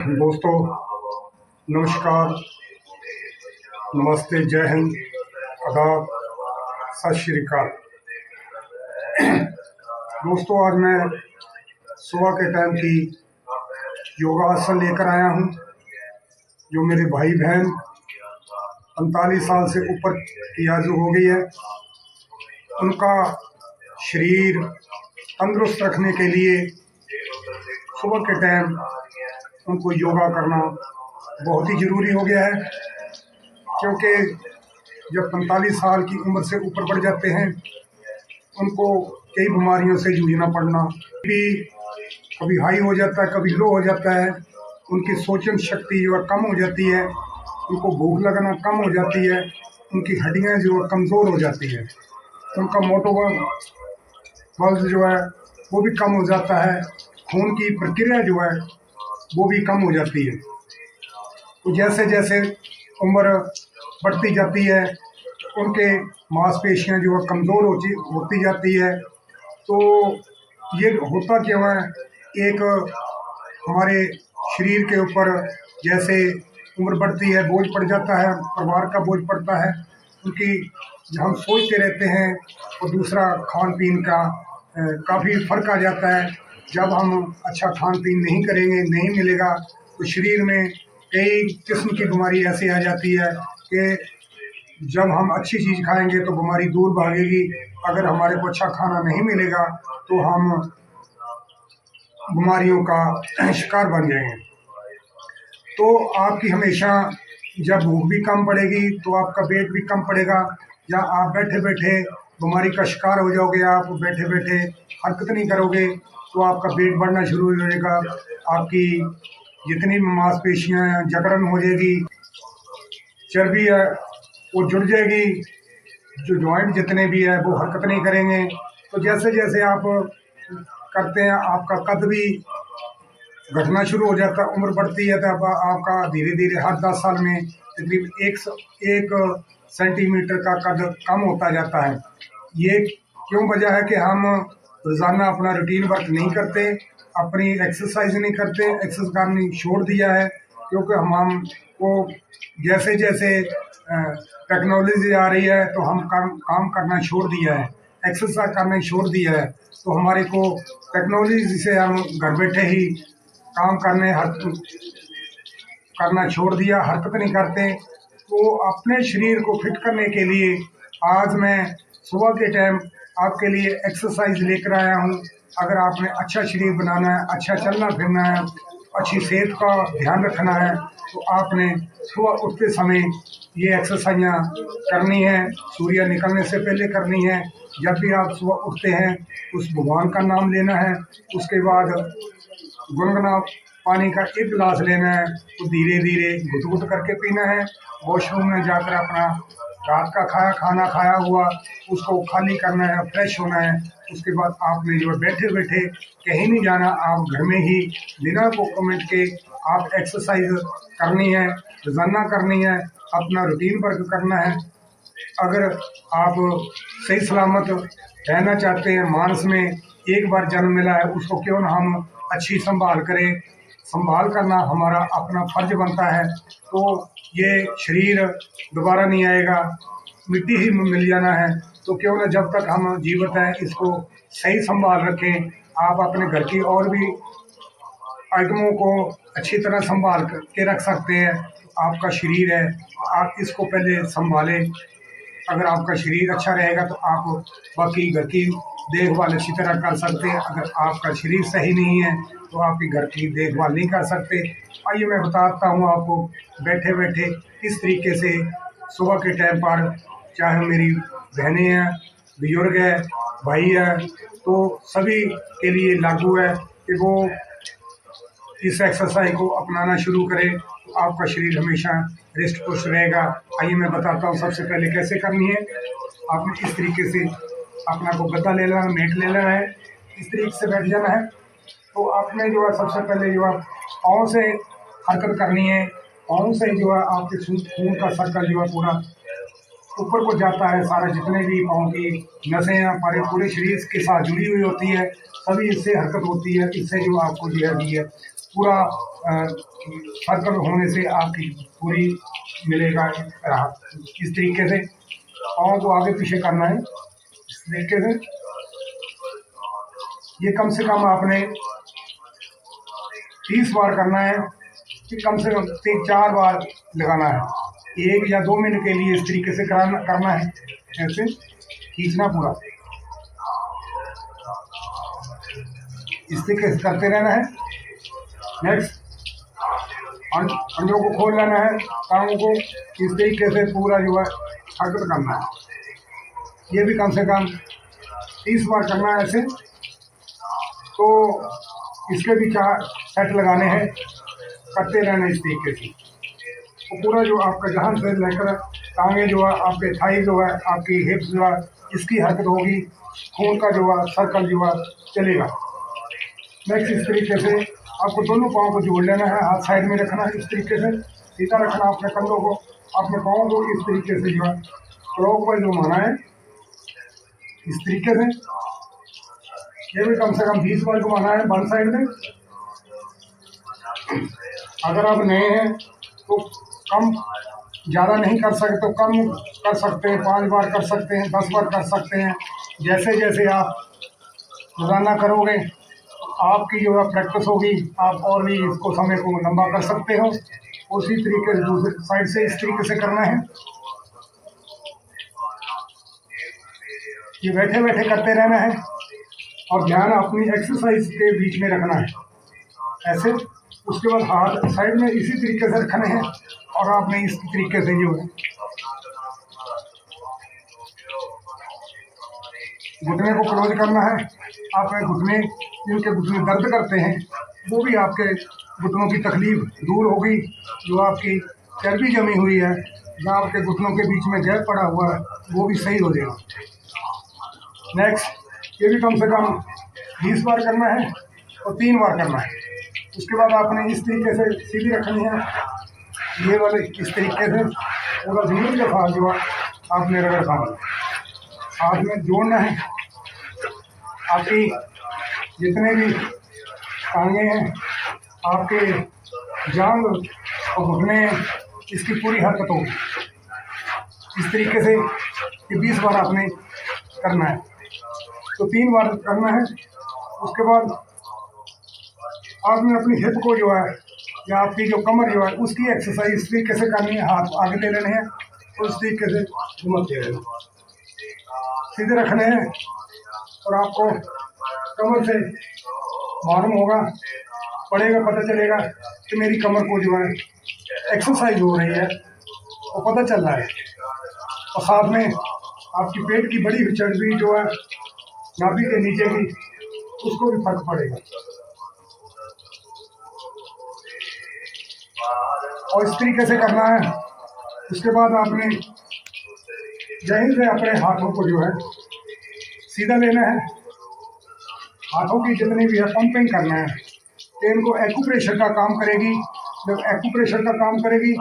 दोस्तों, नमस्कार, नमस्ते, जय हिंद, आदाब, सत श्री अकाल। दोस्तों, आज मैं सुबह के टाइम की योगासन लेकर आया हूँ। जो मेरे भाई बहन 45 साल से ऊपर की आयु हो गई है, उनका शरीर तंदुरुस्त रखने के लिए सुबह के टाइम उनको योगा करना बहुत ही ज़रूरी हो गया है। क्योंकि जब 45 साल की उम्र से ऊपर बढ़ जाते हैं, उनको कई बीमारियों से जूझना पड़ना भी कभी हाई हो जाता है, कभी लो हो जाता है। उनकी सोचन शक्ति जो है कम हो जाती है, उनको भूख लगना कम हो जाती है, उनकी हड्डियां जो है कमज़ोर हो जाती है, उनका मोटापा जो है वो भी कम हो जाता है, खून की प्रक्रिया जो है वो भी कम हो जाती है। तो जैसे जैसे उम्र बढ़ती जाती है, उनके मांसपेशियां जो है कमज़ोर होती जाती है। तो ये होता क्यों है? एक हमारे शरीर के ऊपर जैसे उम्र बढ़ती है, बोझ पड़ जाता है, परिवार का बोझ पड़ता है, क्योंकि जब हम सोचते रहते हैं। और दूसरा, खान पीन का काफ़ी फ़र्क आ जाता है। जब हम अच्छा खान पीन नहीं करेंगे, नहीं मिलेगा, तो शरीर में कई किस्म की बीमारी ऐसी आ जाती है कि जब हम अच्छी चीज़ खाएंगे तो बीमारी दूर भागेगी। अगर हमारे को अच्छा खाना नहीं मिलेगा तो हम बीमारियों का शिकार बन जाएंगे। तो आपकी हमेशा जब भूख भी कम पड़ेगी तो आपका पेट भी कम पड़ेगा, या आप बैठे बैठे बीमारी का शिकार हो जाओगे। आप बैठे बैठे हरकत नहीं करोगे तो आपका पेट बढ़ना शुरू हो जाएगा, आपकी जितनी भी मांसपेशियां हैं जकड़न हो जाएगी, चर्बी है वो जुड़ जाएगी, जो जॉइंट जितने भी है वो हरकत नहीं करेंगे। तो जैसे जैसे आप करते हैं, आपका कद भी घटना शुरू हो जाता है। उम्र बढ़ती है तो आपका धीरे धीरे हर 10 साल में तकरीबन एक सेंटीमीटर का कद कम होता जाता है। ये क्यों वजह है कि हम रोज़ाना अपना रूटीन वर्क नहीं करते, अपनी एक्सरसाइज नहीं करते, एक्सरसाइज करनी छोड़ दिया है। क्योंकि हमको जैसे जैसे टेक्नोलॉजी आ रही है तो हम काम करना छोड़ दिया है, एक्सरसाइज करना छोड़ दिया है। तो हमारे को टेक्नोलॉजी से हम घर बैठे ही काम करना छोड़ दिया, हरकत नहीं करते। तो अपने शरीर को फिट करने के लिए आज मैं सुबह के टाइम आपके लिए एक्सरसाइज लेकर आया हूँ। अगर आपने अच्छा शरीर बनाना है, अच्छा चलना फिरना है, अच्छी सेहत का ध्यान रखना है, तो आपने सुबह उठते समय ये एक्सरसाइयाँ करनी है। सूर्य निकलने से पहले करनी है। जब भी आप सुबह उठते हैं, उस भगवान का नाम लेना है। उसके बाद गुनगुना पानी का 1 गिलास लेना है, तो धीरे धीरे घुट घुट करके पीना है। वॉशरूम में जाकर अपना रात का खाना खाया हुआ उसको खाली करना है, फ्रेश होना है। उसके बाद आपने जो बैठे बैठे कहीं नहीं जाना, आप घर में ही बिना कमेंट के आप एक्सरसाइज करनी है, रोजाना करनी है, अपना रूटीन वर्क करना है। अगर आप सही सलामत रहना चाहते हैं, मानस में एक बार जन्म मिला है, उसको क्यों ना हम अच्छी संभाल करें। संभाल करना हमारा अपना फर्ज बनता है। तो ये शरीर दोबारा नहीं आएगा, मिट्टी ही में मिल जाना है। तो क्यों ना जब तक हम जीवित हैं इसको सही संभाल रखें। आप अपने घर की और भी आइटमों को अच्छी तरह संभाल के रख सकते हैं। आपका शरीर है, आप इसको पहले संभालें। अगर आपका शरीर अच्छा रहेगा तो आप बाकी घर की देखभाल अच्छी तरह कर सकते हैं। अगर आपका शरीर सही नहीं है तो आपके घर की देखभाल नहीं कर सकते। आइए मैं बताता हूँ आपको बैठे बैठे किस तरीके से सुबह के टाइम पर, चाहे मेरी बहनें हैं, बुजुर्ग है, भाई है, तो सभी के लिए लागू है कि वो इस एक्सरसाइज को अपनाना शुरू करें, तो आपका शरीर हमेशा रिस्ट पुष्ट रहेगा। आइए मैं बताता हूँ सबसे पहले कैसे करनी है। आपने इस तरीके से अपना को गद्दा ले लेना, मेट ले लेना है, इस तरीके से बैठ जाना है। तो आपने जो है सबसे पहले जो है पाँव से हरकत करनी है। पाँव से जो है आपके खून का सर्कल जो है पूरा ऊपर को जाता है। सारा जितने भी पाँव की नसें हैं हमारे पूरे शरीर के साथ जुड़ी हुई होती है, सभी इससे हरकत होती है। इससे जो आपको जो है पूरा सर्कल होने से आपकी पूरी मिलेगा राहत। इस तरीके से पाँव को आगे पीछे करना है, इस तरीके से। ये कम से कम आपने 30 बार करना है, कि कम से कम 3-4 बार लगाना है। 1 या 2 मिनट के लिए इस तरीके से करना है, ऐसे खींचना पूरा, इस तरीके से करते रहना है। नेक्स्ट, अंडों को खोल लेना है, टांगों को इस तरीके से पूरा जो है हरकत करना है। ये भी कम से कम 30 बार करना है ऐसे। तो इसके भी 4 सेट लगाने हैं, करते रहना इस तरीके से। तो पूरा जो आपका जहाँ से लेकर टांगे जो है, आपके थाई जो है, आपकी हिप्स जो है, इसकी हरकत होगी, खून का जो है सर्कल जो है चलेगा। नेक्स्ट, इस तरीके से आपको दोनों पाँव को जोड़ लेना है, हाथ साइड में रखना है, इस तरीके से सीधा रखना अपने कंधों को, अपने पाँव को इस तरीके से जो है क्लॉकवाइज घुमाना है, इस तरीके से। ये भी कम से कम 20 बार घुमाना है वन साइड में। अगर आप नए हैं तो कम ज़्यादा नहीं कर सकते तो कम कर सकते हैं, 5 बार कर सकते हैं, 10 बार कर सकते हैं। जैसे जैसे आप रोज़ाना करोगे आपकी जो है प्रैक्टिस होगी, आप और भी इसको समय को लंबा कर सकते हो। उसी तरीके से दूसरी साइड से इस तरीके से करना है। ये बैठे बैठे करते रहना है और ध्यान अपनी एक्सरसाइज के बीच में रखना है ऐसे। उसके बाद हाथ साइड में इसी तरीके से रखने हैं और आपने इस तरीके से जो है घुटने को क्लोज करना है। आपके घुटने, जिनके घुटने दर्द करते हैं, वो भी आपके घुटनों की तकलीफ दूर होगी। जो आपकी चर्बी जमी हुई है, जो आपके घुटनों के बीच में गैप पड़ा हुआ है, वो भी सही हो जाएगा। नेक्स्ट, ये भी कम से कम 20 बार करना है और 3 बार करना है। उसके बाद आपने इस तरीके से सीधी रखनी है, ये वाले इस तरीके से पूरा जमीन के साथ जो है आपने रगड़ खाना, हाथ में जोड़ना है। आपकी जितने भी टांगे हैं, आपके जांग और घुटने हैं, इसकी पूरी हरकत होगी इस तरीके से कि 20 बार आपने करना है। तो 3 बार करना है। उसके बाद आपने अपनी हिप को जो है या आपकी जो कमर जो है उसकी एक्सरसाइज इस तरीके से करनी है। हाथ आगे ले लेने हैं और इस तरीके से घुमाते रहना, सीधे रखने हैं। और आपको कमर से मालूम होगा, पड़ेगा, पता चलेगा कि मेरी कमर को जो है एक्सरसाइज हो रही है, वो पता चल रहा है। और साथ में आपकी पेट की बड़ी हुई चर्बी जो है नाभि के नीचे की, उसको भी फर्क पड़ेगा। और इस तरीके से करना है। उसके बाद आपने यहीं से अपने हाथों को जो है सीधा लेना है। हाथों की जितनी भी है पंपिंग करना है, तो इनको एक्यूप्रेशर का काम करेगी। जब एक्यूप्रेशर का काम करेगी,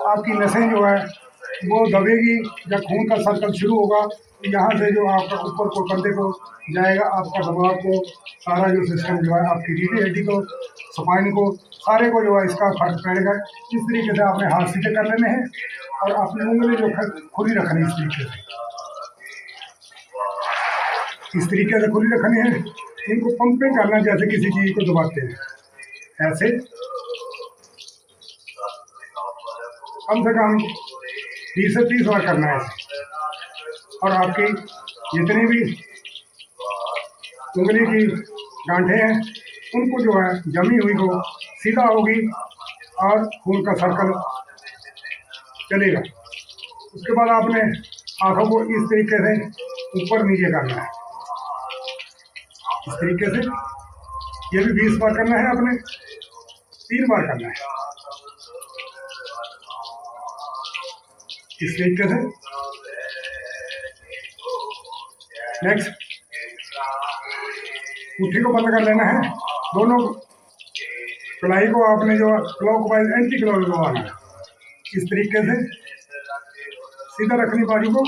आपकी नसें जो है वो दबेगी। जब खून का सर्कल शुरू होगा तो यहाँ से जो आपका ऊपर को कंधे को जाएगा, आपका दिमाग को, सारा जो सिस्टम जो है आपकी रीढ़ी हड्डी को, स्पाइन को, सारे को जो है इसका फर्क पड़ेगा। इस तरीके से आपने हाथ सीधे कर लेने हैं और अपनी उंगली जो खुली रखनी है, इस तरीके से खुली रखनी है। इनको पंपिंग करना जैसे किसी चीज को दबाते हैं, ऐसे कम से कम 20 से 30 बार करना है। और आपकी जितनी भी उंगली की गांठें हैं, उनको जो है जमी हुई को सीधा होगी और खून का सर्कल चलेगा। उसके बाद आपने आंखों को इस तरीके से ऊपर नीचे करना है, इस तरीके से। ये भी 20 बार करना है, आपने 3 बार करना है इस तरीके से। नेक्स्ट, मुट्ठी को बंद कर लेना है। दोनों कलाई को आपने जो क्लॉकवाइज एंटी क्लॉक लगाना है, इस तरीके से सीधा रखनी बाजू को।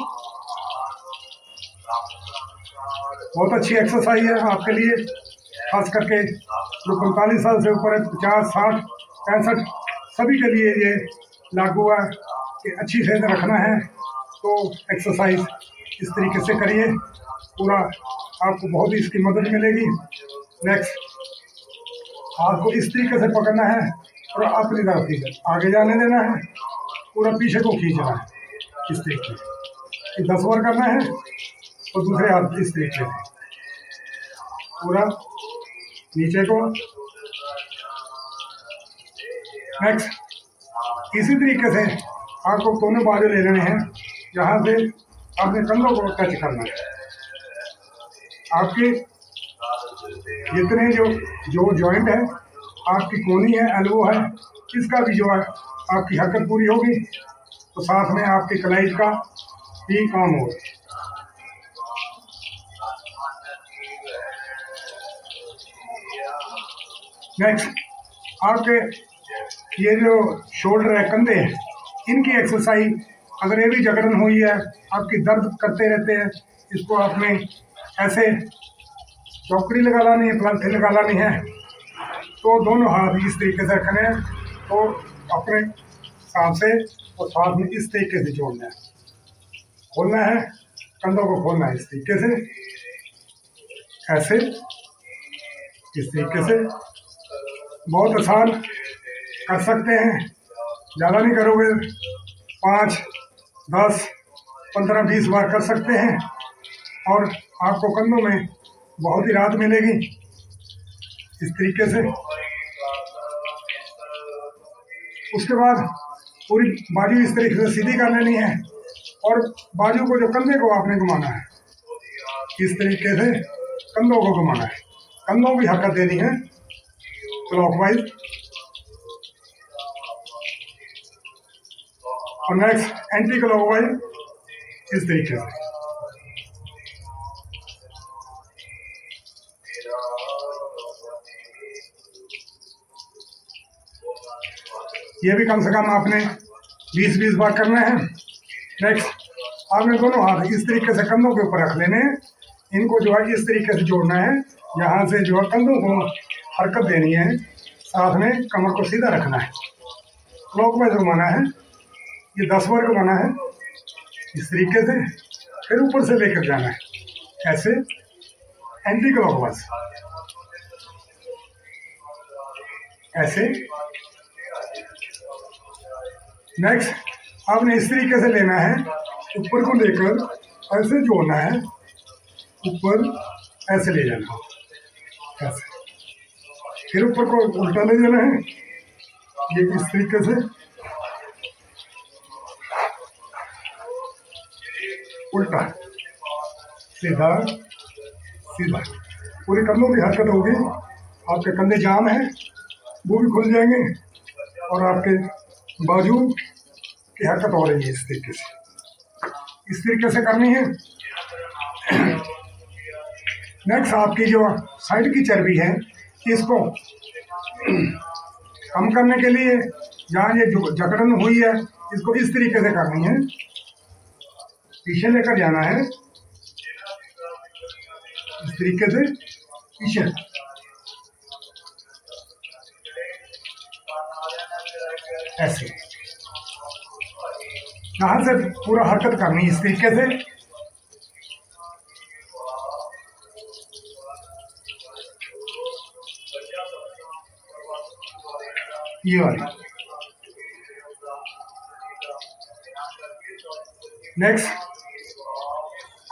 बहुत अच्छी एक्सरसाइज है आपके लिए। खास करके जो 45 साल से ऊपर है, 50, 60, 65 सभी के लिए ये लागू है कि अच्छी सेहत रखना है तो एक्सरसाइज इस तरीके से करिए, पूरा आपको बहुत ही इसकी मदद मिलेगी। नेक्स्ट, हाथ को इस तरीके से पकड़ना है और अपनी तरफ खींचना, आगे जाने देना है, पूरा पीछे को खींचना है इस तरीके से 10 बार करना है और दूसरे हाथ इस तरीके से पूरा नीचे को। नेक्स्ट, इसी तरीके से आपको दोनों बाजू ले लेने हैं, यहाँ से अपने कंधों को टच करना है। आपके जितने जो जॉइंट है, आपकी कोनी है, एल्बो है, इसका भी जो है आपकी हरकत पूरी होगी तो साथ में आपके कलाई का भी काम होगा। नेक्स्ट, आपके ये जो शोल्डर है, कंधे हैं, इनकी एक्सरसाइज, अगर ये भी जकड़न हुई है, आपकी दर्द करते रहते हैं, इसको आपने ऐसे चौकड़ी लगा लानी है, प्लंथी लगा लानी है, तो दोनों हाथ इस तरीके से रखने हैं, तो अपने सांप से और साथ में इस तरीके से जोड़ना है, खोलना है, कंधों को खोलना है इस तरीके से, ऐसे इस तरीके से। बहुत आसान कर सकते हैं, ज़्यादा नहीं करोगे, 5, 10, 15, 20 बार कर सकते हैं और आपको कंधों में बहुत ही राहत मिलेगी इस तरीके से। उसके बाद पूरी बाजू इस तरीके से सीधी कर लेनी है और बाजू को, जो कंधे को आपने घुमाना है, इस तरीके से कंधों को घुमाना है, कंधों की हरकत देनी है क्लॉकवाइज। और नेक्स्ट एंटी क्लॉकवाइज इस तरीके से। ये भी कम से कम आपने 20-20 बार करना है। नेक्स्ट, आपने दोनों हाथ इस तरीके से कंधों के ऊपर रख लेने हैं, इनको जो है इस तरीके से जोड़ना है, यहाँ से जो है कंधों को हरकत देनी है, साथ में कमर को सीधा रखना है, क्लॉकवाइज घुमाना है, ये 10 बार घुमाना है इस तरीके से, फिर ऊपर से लेकर जाना है ऐसे एंटी क्लॉकवाइज, ऐसे। नेक्स्ट, आपने इस तरीके से लेना है, ऊपर को लेकर ऐसे जोड़ना है, ऊपर ऐसे ले जाना ऐसे, फिर ऊपर को उल्टा ले जाना है, ये इस तरीके से उल्टा सीधा सीधा, पूरी कंधों की हरकत होगी, आपके कंधे जाम हैं वो भी खुल जाएंगे और आपके बाजू की हरकत हो रही है इस तरीके से करनी है। नेक्स्ट, आपकी जो साइड की चर्बी है, इसको कम करने के लिए जहाँ ये जकड़न हुई है, इसको इस तरीके से करनी है, पीछे लेकर जाना है इस तरीके से पीछे, ऐसे यहाँ से पूरा हरकत करनी इस तरीके से। ये वाली। नेक्स्ट,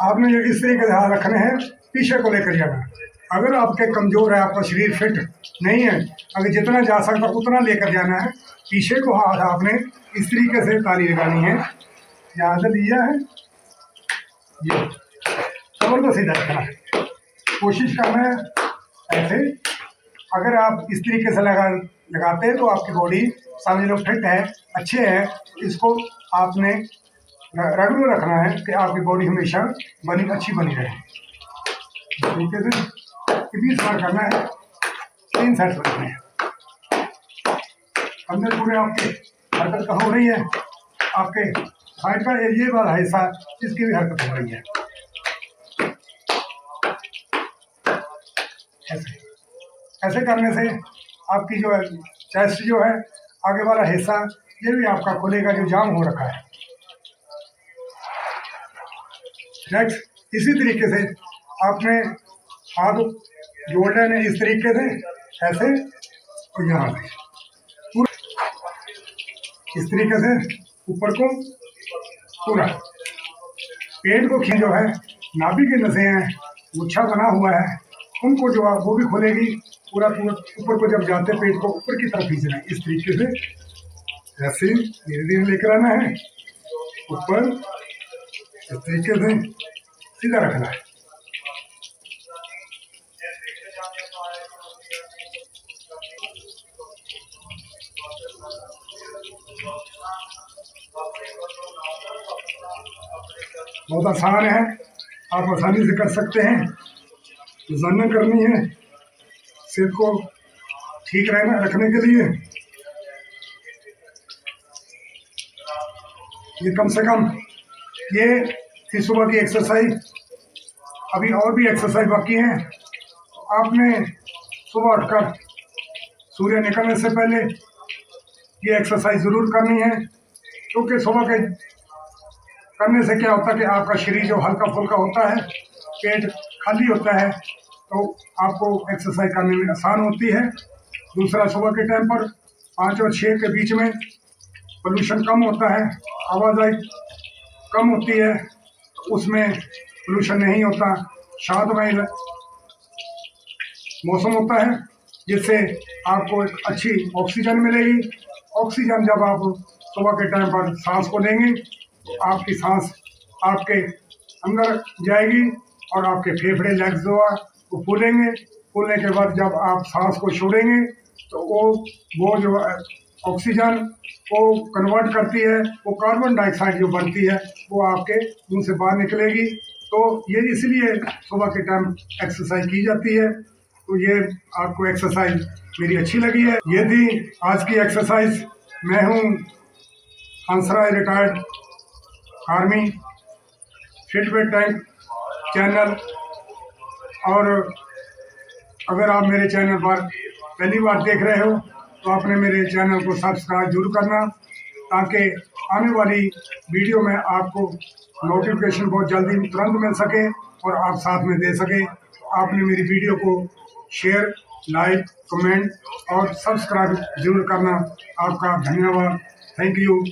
आपने जो इस तरीके से हाथ रखने हैं, पीछे को लेकर जाना। अगर आपके कमजोर है, आपका शरीर फिट नहीं है, अगर जितना जा सकता उतना लेकर जाना है, पीछे को हाथ आपने इस तरीके से ताली लगानी है, यहाँ से लिया है, ये कमर को सीधा रखना है, कोशिश करना है ऐसे। अगर आप इस तरीके से लगाते हैं तो आपकी बॉडी समझ लो फिट है, अच्छे है, इसको आपने रेगुलर रखना है कि आपकी बॉडी हमेशा अच्छी बनी रहे। तरीके से 20 बार करना है, 3 सेट रखने हैं। अंदर पूरे आपके हरकत का हो रही है, आपके साइड का ये वाला हिस्सा, इसकी भी हरकत हो रही है ऐसे। ऐसे करने से आपकी जो है चेस्ट जो है आगे वाला हिस्सा ये भी आपका खुलेगा जो जाम हो रखा है। नेक्स्ट इसी तरीके से आपने हाथ जोड़ने हैं इस तरीके से ऐसे और यहाँ से पूरा इस तरीके से ऊपर को पूरा पेट को खींच जो है नाभि की नसें हैं गुच्छा बना हुआ है उनको जो है वो भी खुलेगी पूरा पूरा ऊपर को जब जाते पेट को ऊपर की तरफ खींचना है इस तरीके से ऐसे धीरे धीरे लेकर आना है ऊपर इस तरीके से सीधा रखना है। बहुत आसान है, आप आसानी से कर सकते हैं। रोजाना करनी है सिर को ठीक रहना रखने के लिए। ये कम से कम ये थी सुबह की एक्सरसाइज। अभी और भी एक्सरसाइज बाकी हैं। आपने सुबह उठकर सूर्य निकलने से पहले ये एक्सरसाइज ज़रूर करनी है, क्योंकि सुबह के करने से क्या होता है कि आपका शरीर जो हल्का फुल्का होता है, पेट खाली होता है, तो आपको एक्सरसाइज करने में आसान होती है। दूसरा, सुबह के टाइम पर 5 और 6 के बीच में पोल्यूशन कम होता है, आवाजाही कम होती है, उसमें पोल्यूशन नहीं होता, शांतमय मौसम होता है, जिससे आपको एक अच्छी ऑक्सीजन मिलेगी। ऑक्सीजन जब आप सुबह के टाइम पर सांस को लेंगे तो आपकी सांस आपके अंदर जाएगी और आपके फेफड़े लैग्स जो है वो फूलेंगे। फूलने के बाद जब आप सांस को छोड़ेंगे तो वो जो ऑक्सीजन को कन्वर्ट करती है, वो कार्बन डाइऑक्साइड जो बनती है वो आपके मुंह से बाहर निकलेगी। तो ये इसलिए सुबह के टाइम एक्सरसाइज की जाती है। तो ये आपको एक्सरसाइज मेरी अच्छी लगी है। ये थी आज की एक्सरसाइज। मैं हूँ हंसराज, रिटायर्ड आर्मी, फिटवेट टैंक चैनल। और अगर आप मेरे चैनल पर पहली बार देख रहे हो तो आपने मेरे चैनल को सब्सक्राइब जरूर करना, ताकि आने वाली वीडियो में आपको नोटिफिकेशन बहुत जल्दी तुरंत मिल सके और आप साथ में दे सके। आपने मेरी वीडियो को शेयर, लाइक, कमेंट और सब्सक्राइब जरूर करना। आपका धन्यवाद। Thank you.